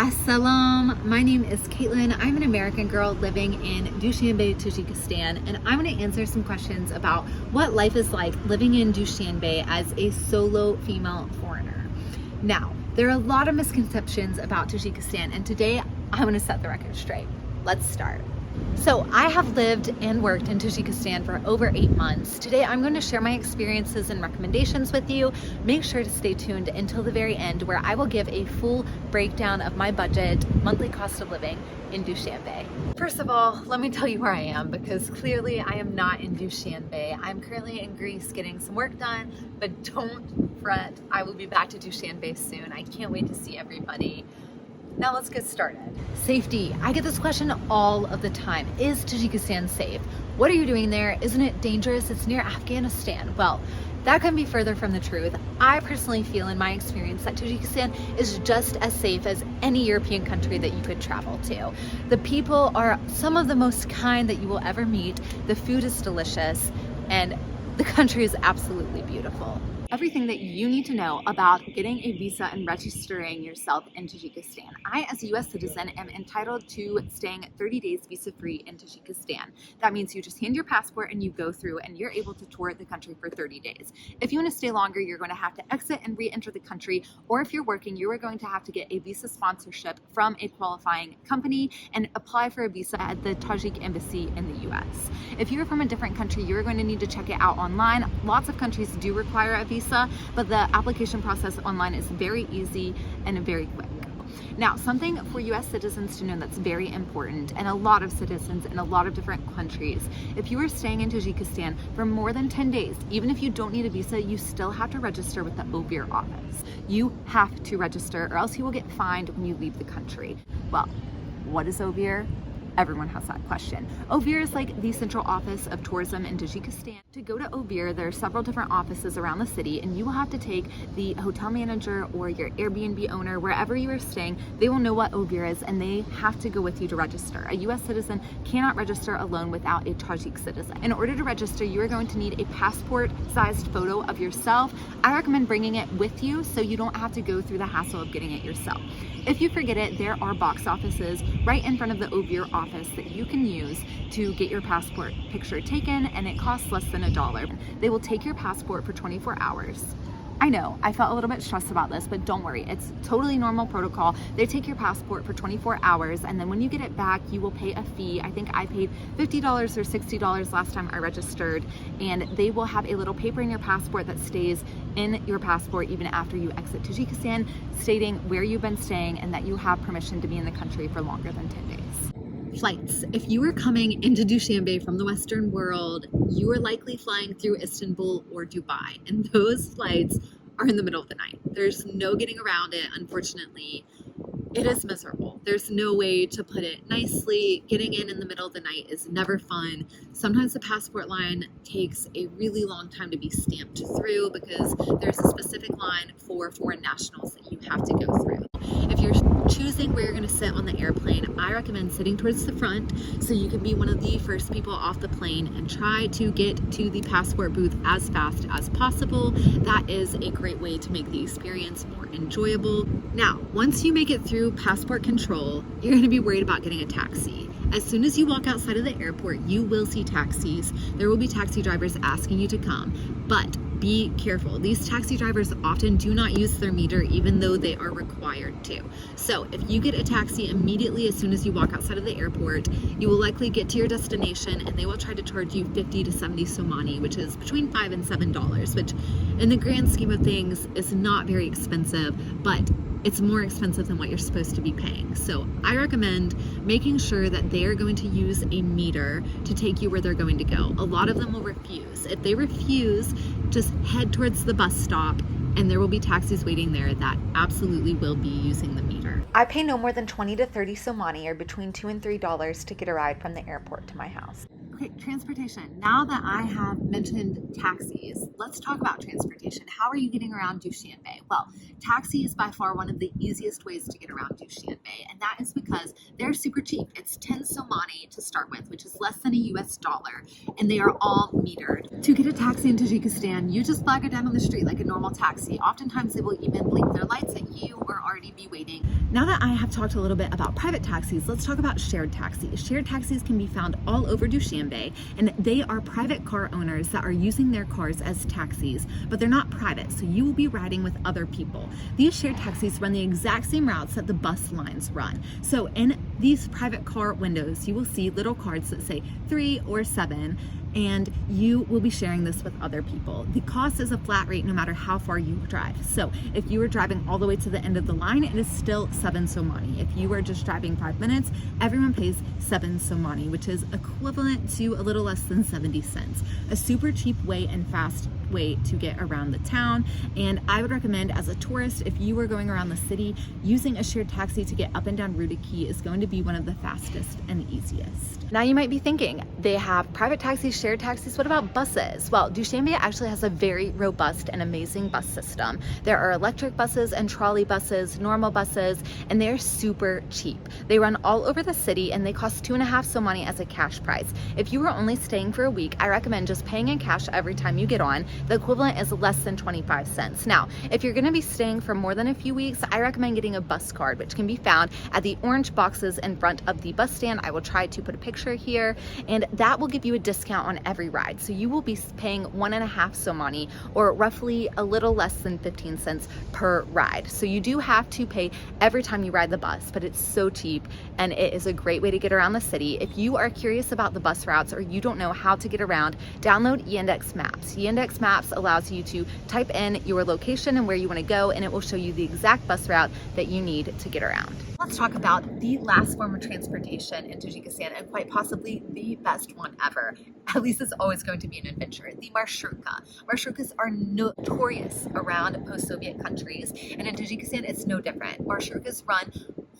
Assalam, my name is Caitlin. I'm an American girl living in Dushanbe, Tajikistan, and I'm going to answer some questions about what life is like living in Dushanbe as a solo female foreigner. Now, there are a lot of misconceptions about Tajikistan, and today I'm going to set the record straight. Let's start. So I have lived and worked in Tajikistan for over 8 months. Today I'm going to share my experiences and recommendations with you. Make sure to stay tuned until the very end, where I will give a full breakdown of my budget, monthly cost of living in Dushanbe. First of all, let me tell you where I am, because clearly I am not in Dushanbe. I'm currently in Greece getting some work done, but don't fret, I will be back to Dushanbe soon. I can't wait to see everybody. Now let's get started. Safety. I get this question all of the time. Is Tajikistan safe? What are you doing there? Isn't it dangerous? It's near Afghanistan. Well, that couldn't be further from the truth. I personally feel in my experience that Tajikistan is just as safe as any European country that you could travel to. The people are some of the most kind that you will ever meet. The food is delicious, and the country is absolutely beautiful. Everything that you need to know about getting a visa and registering yourself in Tajikistan. I, as a US citizen, am entitled to staying 30 days visa-free in Tajikistan. That means you just hand your passport and you go through and you're able to tour the country for 30 days. If you want to stay longer, you're going to have to exit and re-enter the country, or if you're working, you are going to have to get a visa sponsorship from a qualifying company and apply for a visa at the Tajik embassy in the US. If you're from a different country, you're going to need to check it out online. Lots of countries do require a visa, but the application process online is very easy and very quick. Now, something for US citizens to know that's very important, and a lot of citizens in a lot of different countries, if you are staying in Tajikistan for more than 10 days, even if you don't need a visa, you still have to register with the OVIR office. You have to register, or else you will get fined when you leave the country. Well, what is OVIR? Everyone has that question. OVIR is like the central office of tourism in Tajikistan. To go to OVIR, there are several different offices around the city, and you will have to take the hotel manager or your Airbnb owner, wherever you are staying. They will know what OVIR is, and they have to go with you to register. A US citizen cannot register alone without a Tajik citizen. In order to register, you are going to need a passport-sized photo of yourself. I recommend bringing it with you so you don't have to go through the hassle of getting it yourself. If you forget it, there are box offices right in front of the OVIR office that you can use to get your passport picture taken, and it costs less than $1. They will take your passport for 24 hours. I know, I felt a little bit stressed about this, but don't worry, it's totally normal protocol. They take your passport for 24 hours, and then when you get it back, you will pay a fee. I think I paid $50 or $60 last time I registered, and they will have a little paper in your passport that stays in your passport even after you exit Tajikistan, stating where you've been staying and that you have permission to be in the country for longer than 10 days. Flights. If you are coming into Dushanbe from the Western world, you are likely flying through Istanbul or Dubai, and those flights are in the middle of the night. There's no getting around it, unfortunately. It is miserable. There's no way to put it nicely. Getting in the middle of the night is never fun. Sometimes the passport line takes a really long time to be stamped through because there's a specific line for foreign nationals that you have to go through. If you're choosing where you're going to sit on the airplane, I recommend sitting towards the front so you can be one of the first people off the plane and try to get to the passport booth as fast as possible. That is a great way to make the experience more enjoyable. Now, once you make it through passport control, you're going to be worried about getting a taxi. As soon as you walk outside of the airport, you will see taxis. There will be taxi drivers asking you to come, but be careful. These taxi drivers often do not use their meter, even though they are required to. So if you get a taxi immediately as soon as you walk outside of the airport, you will likely get to your destination and they will try to charge you 50 to 70 somani, which is between $5 and $7, which in the grand scheme of things is not very expensive, but it's more expensive than what you're supposed to be paying. So I recommend making sure that they are going to use a meter to take you where they're going to go. A lot of them will refuse. If they refuse, just head towards the bus stop and there will be taxis waiting there that absolutely will be using the meter. I pay no more than 20 to 30 somani, or between $2 and $3, to get a ride from the airport to my house. Okay, transportation. Now that I have mentioned taxis, let's talk about transportation. How are you getting around Dushanbe? Well, taxi is by far one of the easiest ways to get around Dushanbe, and that is because they're super cheap. It's 10 somani to start with, which is less than a US dollar, and they are all metered. To get a taxi in Tajikistan, you just flag it down on the street like a normal taxi. Oftentimes they will even blink their lights at you or already be waiting. Now that I have talked a little bit about private taxis, let's talk about shared taxis. Shared taxis can be found all over Dushanbe, and they are private car owners that are using their cars as taxis, but they're not private, so you will be riding with other people. These shared taxis run the exact same routes that the bus lines run. So in these private car windows, you will see little cards that say 3 or 7, and you will be sharing this with other people. The cost is a flat rate no matter how far you drive. So if you are driving all the way to the end of the line, it is still 7 somani. If you are just driving 5 minutes, everyone pays 7 somani, which is equivalent to a little less than 70 cents. A super cheap way and fast way to get around the town, and I would recommend as a tourist, if you are going around the city, using a shared taxi to get up and down Rudiki is going to be one of the fastest and easiest. Now you might be thinking, they have private taxis, shared taxis, what about buses? Well, Dushanbe actually has a very robust and amazing bus system. There are electric buses and trolley buses, normal buses, and they're super cheap. They run all over the city and they cost 2.5 somani as a cash price. If you are only staying for a week, I recommend just paying in cash every time you get on. The equivalent is less than 25 cents. Now, if you're going to be staying for more than a few weeks, I recommend getting a bus card, which can be found at the orange boxes in front of the bus stand. I will try to put a picture here, and that will give you a discount on every ride. So you will be paying 1.5 somani, or roughly a little less than 15 cents per ride. So you do have to pay every time you ride the bus, but it's so cheap and it is a great way to get around the city. If you are curious about the bus routes or you don't know how to get around, download Yandex Maps. Yandex Maps allows you to type in your location and where you want to go, and it will show you the exact bus route that you need to get around. Let's talk about the last form of transportation in Tajikistan, and quite possibly the best one ever. At least it's always going to be an adventure. The marshrutka. Marshrukas are notorious around post-Soviet countries, and in Tajikistan it's no different. Marshrukas run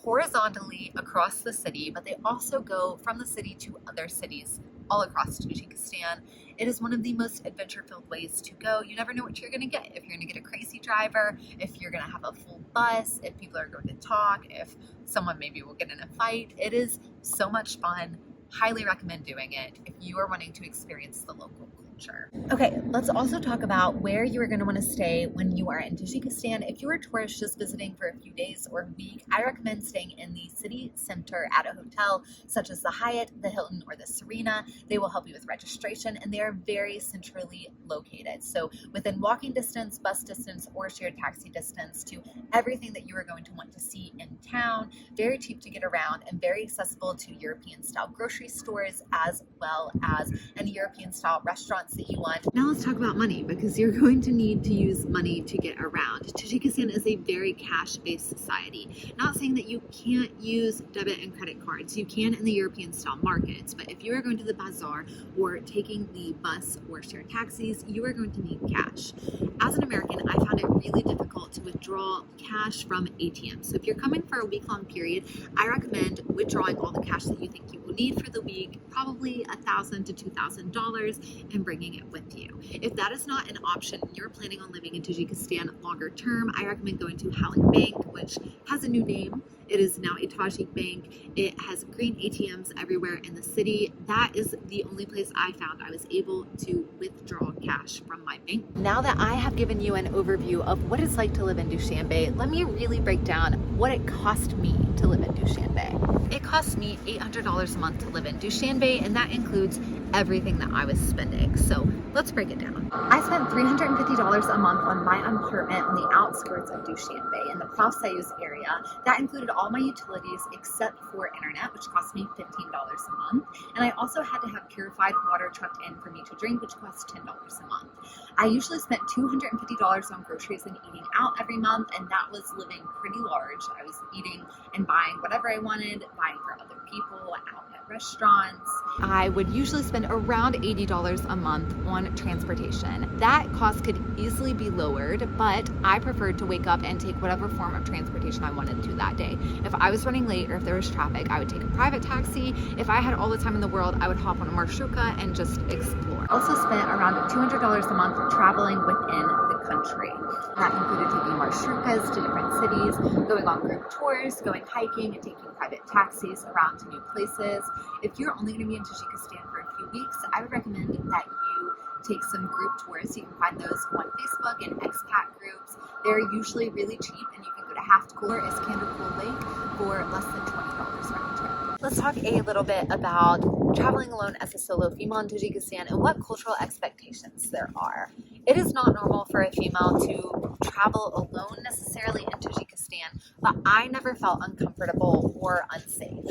horizontally across the city, but they also go from the city to other cities all across Tajikistan. It is one of the most adventure-filled ways to go. You never know what you're going to get. If you're going to get a crazy driver, if you're going to have a full bus, if people are going to talk, if someone maybe will get in a fight. It is so much fun. Highly recommend doing it if you are wanting to experience the local culture. Okay, let's also talk about where you are going to want to stay when you are in Tajikistan. If you are a tourist just visiting for a few days or a week, I recommend staying in the city center at a hotel such as the Hyatt, the Hilton, or the Serena. They will help you with registration, and they are very centrally located. So within walking distance, bus distance, or shared taxi distance to everything that you are going to want to see in town. Very cheap to get around and very accessible to European-style grocery stores as well as any European-style restaurants that you want. Now let's talk about money, because you're going to need to use money to get around. Tajikistan is a very cash-based society. Not saying that you can't use debit and credit cards. You can in the European-style markets, but if you are going to the bazaar or taking the bus or shared taxis, you are going to need cash. As an American, I found it really difficult to withdraw cash from ATMs. So if you're coming for a week-long period, I recommend withdrawing all the cash that you think you will need for the week, probably $1,000 to $2,000, and bringing it with you. If that is not an option and you're planning on living in Tajikistan longer term, I recommend going to Halak Bank, which has a new name. It is now a Tajik bank. It has green ATMs everywhere in the city. That is the only place I found I was able to withdraw cash from my bank. Now that I have given you an overview of what it's like to live in Dushanbe, let me really break down what it cost me to live in Dushanbe. It cost me $800 a month to live in Dushanbe, and that includes everything that I was spending. So let's break it down. I spent $350 a month on my apartment on the outskirts of Dushanbe in the Pravsayuz area. That included all my utilities except for internet, which cost me $15 a month. And I also had to have purified water trucked in for me to drink, which cost $10 a month. I usually spent $250 on groceries and eating out every month, and that was living pretty large. I was eating and buying whatever I wanted, buying for other people out at restaurants. I would usually spend around $80 a month on transportation. That cost could easily be lowered, but I preferred to wake up and take whatever form of transportation I wanted to that day. If I was running late or if there was traffic, I would take a private taxi. If I had all the time in the world, I would hop on a marshruka and just explore. I also spent around $200 a month traveling within the country. That included taking marshrukas to different cities, going on group tours, going hiking, and taking private taxis around to new places. If you're only going to be in Tajikistan for a few weeks, I would recommend that you take some group tours. You can find those on Facebook and expat groups. They're usually really cheap, and you can go to ҳатто or Iskandar Lake for less than $20 round trip. Let's talk a little bit about traveling alone as a solo female in Tajikistan and what cultural expectations there are. It is not normal for a female to travel alone necessarily in Tajikistan, but I never felt uncomfortable or unsafe.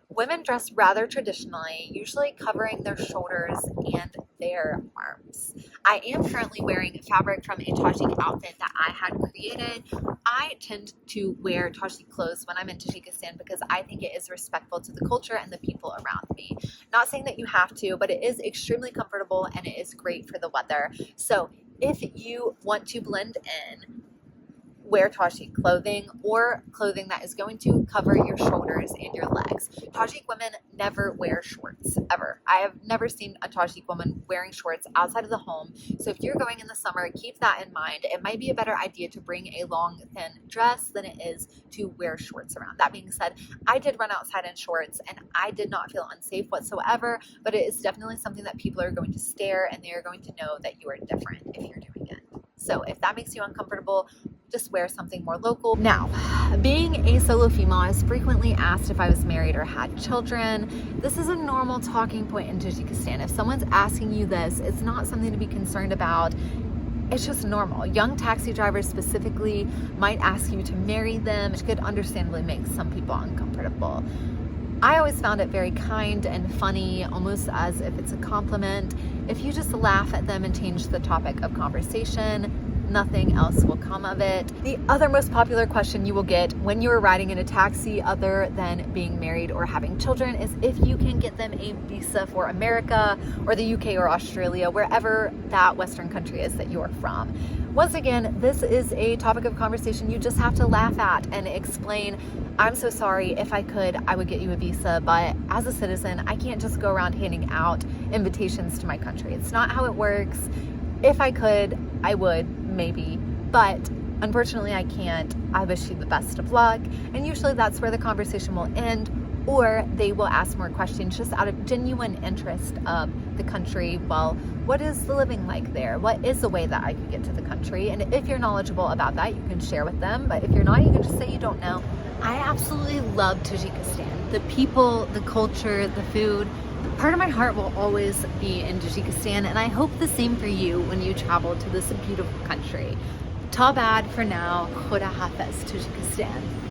Women dress rather traditionally, usually covering their shoulders and their arms. I am currently wearing fabric from a Tajik outfit that I had created. I tend to wear Tajik clothes when I'm in Tajikistan because I think it is respectful to the culture and the people around me. Not saying that you have to, but it is extremely comfortable and it is great for the weather. So if you want to blend in, wear Tajik clothing or clothing that is going to cover your shoulders and your legs. Tajik women never wear shorts, ever. I have never seen a Tajik woman wearing shorts outside of the home. So if you're going in the summer, keep that in mind. It might be a better idea to bring a long, thin dress than it is to wear shorts around. That being said, I did run outside in shorts and I did not feel unsafe whatsoever, but it is definitely something that people are going to stare and they are going to know that you are different if you're doing it. So if that makes you uncomfortable, just wear something more local. Now, being a solo female, I was frequently asked if I was married or had children. This is a normal talking point in Tajikistan. If someone's asking you this, it's not something to be concerned about. It's just normal. Young taxi drivers specifically might ask you to marry them, which could understandably make some people uncomfortable. I always found it very kind and funny, almost as if it's a compliment. If you just laugh at them and change the topic of conversation, nothing else will come of it. The other most popular question you will get when you're riding in a taxi other than being married or having children is if you can get them a visa for America or the UK or Australia, wherever that Western country is that you are from. Once again, this is a topic of conversation you just have to laugh at and explain, I'm so sorry, if I could, I would get you a visa, but as a citizen, I can't just go around handing out invitations to my country. It's not how it works. If I could, I would, maybe, but unfortunately I can't. I wish you the best of luck. And usually that's where the conversation will end, or they will ask more questions just out of genuine interest of the country. Well, what is the living like there? What is the way that I could get to the country? And if you're knowledgeable about that, you can share with them. But if you're not, you can just say you don't know. I absolutely love Tajikistan. The people, the culture, the food. Part of my heart will always be in Tajikistan, and I hope the same for you when you travel to this beautiful country. Ta bad for now. Khuda Hafiz, Tajikistan.